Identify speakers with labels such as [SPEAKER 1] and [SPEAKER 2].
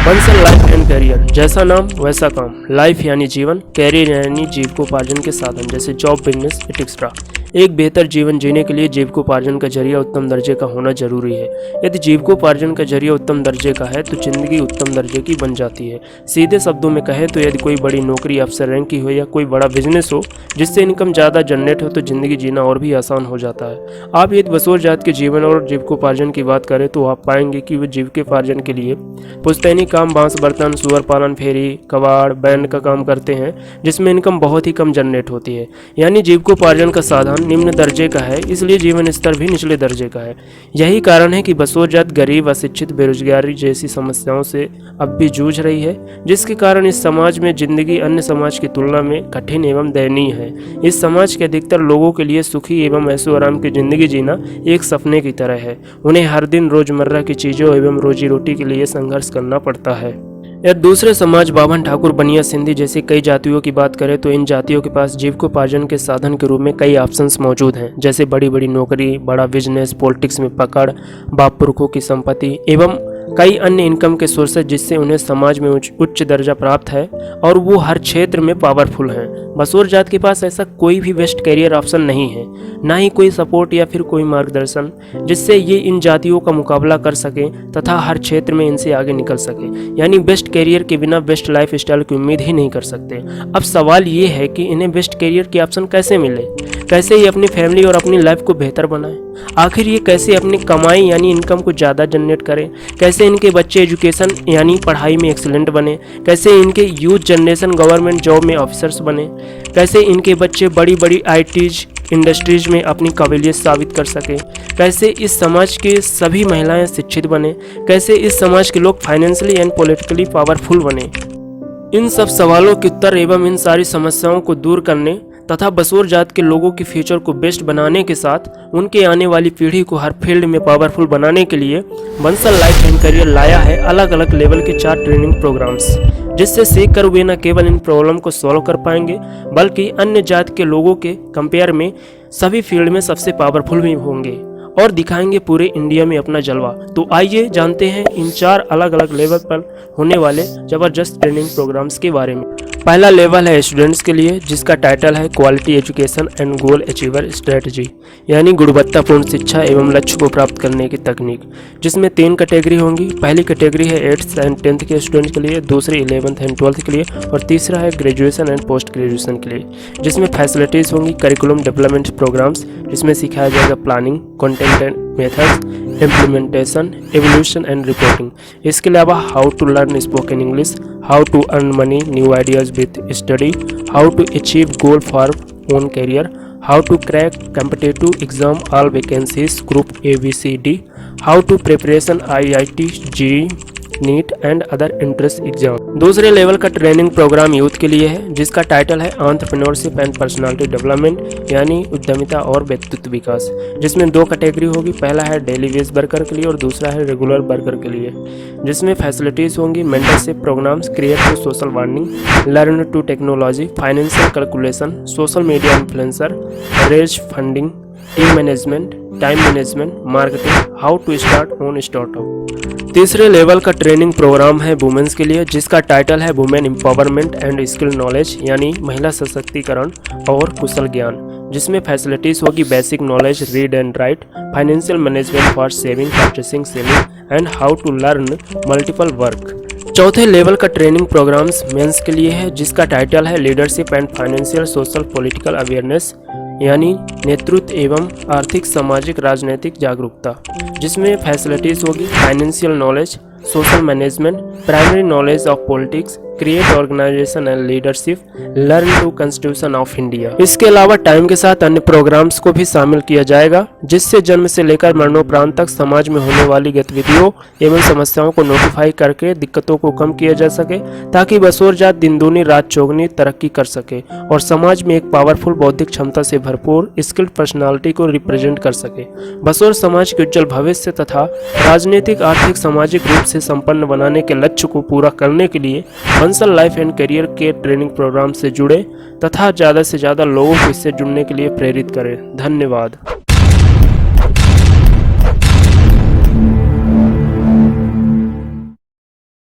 [SPEAKER 1] Bansal life and career, जैसा नाम वैसा काम। लाइफ यानी जीवन, कैरियर यानी जीविकोपार्जन के साधन जैसे जॉब, बिजनेस एक्सेट्रा। एक बेहतर जीवन जीने के लिए जीविकोपार्जन का जरिया उत्तम दर्जे का होना जरूरी है। यदि जीविकोपार्जन का जरिया उत्तम दर्जे का है तो जिंदगी उत्तम दर्जे की बन जाती है। सीधे शब्दों में कहें तो यदि कोई बड़ी नौकरी, अफसर रैंक की हो या कोई बड़ा बिजनेस हो जिससे इनकम ज़्यादा जनरेट हो तो जिंदगी जीना और भी आसान हो जाता है। आप यदि बसोर जात के जीवन और जीविकोपार्जन की बात करें तो आप पाएंगे कि वे जीविकोपार्जन के लिए पुश्तैनी काम, बांस बर्तन, सुअर पालन, फेरी, कबाड़, बैंड का काम करते हैं जिसमें इनकम बहुत ही कम जनरेट होती है। यानी जीविकोपार्जन का साधन निम्न दर्जे का है, इसलिए जीवन स्तर भी निचले दर्जे का है। यही कारण है कि बसोर जात गरीब, अशिक्षित, बेरोजगारी जैसी समस्याओं से अब भी जूझ रही है, जिसके कारण इस समाज में जिंदगी अन्य समाज की तुलना में कठिन एवं दयनीय है। इस समाज के अधिकतर लोगों के लिए सुखी एवं ऐशो आराम की जिंदगी जीना एक सपने की तरह है। उन्हें हर दिन रोजमर्रा की चीजों एवं रोजी रोटी के लिए संघर्ष करना पड़ता है। या दूसरे समाज, बाभन, ठाकुर, बनिया, सिंधी जैसी कई जातियों की बात करें तो इन जातियों के पास जीविकोपार्जन के साधन के रूप में कई ऑप्शंस मौजूद हैं, जैसे बड़ी बड़ी नौकरी, बड़ा बिजनेस, पॉलिटिक्स में पकड़, बाप पुरखों की संपत्ति एवं कई अन्य इनकम के सोर्सेज जिससे उन्हें समाज में उच्च दर्जा प्राप्त है और वो हर क्षेत्र में पावरफुल हैं। बसोर जात के पास ऐसा कोई भी बेस्ट करियर ऑप्शन नहीं है, ना ही कोई सपोर्ट या फिर कोई मार्गदर्शन जिससे ये इन जातियों का मुकाबला कर सकें तथा हर क्षेत्र में इनसे आगे निकल सके। यानी बेस्ट करियर के बिना बेस्ट लाइफ स्टाइल की उम्मीद ही नहीं कर सकते। अब सवाल ये है कि इन्हें बेस्ट करियर के ऑप्शन कैसे मिले, कैसे ये अपनी फैमिली और अपनी लाइफ को बेहतर बनाएं, आखिर ये कैसे अपनी कमाई यानी इनकम को ज़्यादा जनरेट करें, कैसे इनके बच्चे एजुकेशन यानी पढ़ाई में एक्सीलेंट बने, कैसे इनके यूथ जनरेशन गवर्नमेंट जॉब में ऑफिसर्स बने, कैसे इनके बच्चे बड़ी बड़ी आईटीज इंडस्ट्रीज में अपनी काबिलियत साबित कर सके, कैसे इस समाज के सभी महिलाएं शिक्षित बने, कैसे इस समाज के लोग फाइनेंशियली एंड पॉलिटिकली पावरफुल बने। इन सब सवालों के उत्तर एवं इन सारी समस्याओं को दूर करने तथा बसोर जात के लोगों के फ्यूचर को बेस्ट बनाने के साथ उनके आने वाली पीढ़ी को हर फील्ड में पावरफुल बनाने के लिए बंसल लाइफ एंड करियर लाया है अलग अलग लेवल के 4 ट्रेनिंग प्रोग्राम्स, जिससे सीख कर वे न केवल इन प्रॉब्लम को सॉल्व कर पाएंगे बल्कि अन्य जात के लोगों के कंपेयर में सभी फील्ड में सबसे पावरफुल भी होंगे और दिखाएंगे पूरे इंडिया में अपना जलवा। तो आइए जानते हैं इन 4 अलग अलग लेवल पर होने वाले जबरदस्त ट्रेनिंग प्रोग्राम्स के बारे में। पहला लेवल है स्टूडेंट्स के लिए, जिसका टाइटल है quality education and goal achiever strategy, यानी गुणवत्तापूर्ण शिक्षा एवं लक्ष्य को प्राप्त करने की तकनीक, जिसमें 3 कैटेगरी होंगी। पहली कैटेगरी है 8th एंड 10th के स्टूडेंट्स के लिए, दूसरी 11th एंड 12th के लिए और तीसरा है ग्रेजुएशन एंड पोस्ट ग्रेजुएशन के लिए, जिसमें फैसिलिटीज़ होंगी करिकुलम डेवलपमेंट प्रोग्राम्स, जिसमें सिखाया जाएगा planning, content and methods, implementation, evolution and reporting. इसके अलावा how to learn spoken English, how to earn money, new ideas with study, how to achieve goal for own career, how to crack competitive exam all vacancies group ABCD, how to preparation IIT, JEE, NEET and other entrance exam. दूसरे level का training program youth के लिए है, जिसका title है entrepreneurship and personality development, यानी उद्यमिता और व्यक्तित्व विकास, जिसमें 2 कैटेगरी होगी। पहला है डेली वेज वर्कर के लिए और दूसरा है रेगुलर वर्कर के लिए, जिसमें फैसिलिटीज़ होंगी mentorship programs, create to social bonding, learn to technology, financial calculation, social media influencer, raise funding, team management, time management, marketing, how to start own startup. तीसरे लेवल का ट्रेनिंग प्रोग्राम है women's के लिए, जिसका title है women empowerment and skill knowledge, यानी महिला सशक्तिकरण और कुशल ज्ञान, जिसमें फैसिलिटीज होगी basic knowledge, read and write, financial management for saving, purchasing, selling and how to learn multiple work. चौथे लेवल का ट्रेनिंग प्रोग्राम्स मेंस के लिए है, जिसका टाइटल है leadership and financial social political awareness, यानी नेतृत्व एवं आर्थिक, सामाजिक, राजनीतिक जागरूकता, जिसमें फैसिलिटीज होगी financial knowledge, social management, primary knowledge of politics, create organisation and leadership, learn to constitution of India. इसके अलावा टाइम के साथ अन्य प्रोग्राम्स को भी शामिल किया जाएगा, जिससे जन्म से लेकर मरणोपरांत तक समाज में होने वाली गतिविधियों एवं समस्याओं को नोटिफाई करके दिक्कतों को कम किया जा सके, ताकि बसोर जात दिन दूनी रात चौगुनी तरक्की कर सके और समाज में एक पावरफुल बौद्धिक क्षमता से भरपूर स्किल्ड पर्सनालिटी को रिप्रेजेंट कर सके। बसोर समाज के उज्जवल भविष्य तथा राजनीतिक, आर्थिक, सामाजिक रूप से संपन्न बनाने के लक्ष्य को पूरा करने के लिए बंसल लाइफ एंड करियर के ट्रेनिंग प्रोग्राम से जुड़े तथा ज़्यादा से ज़्यादा लोगों को इससे जुड़ने के लिए प्रेरित करें। धन्यवाद।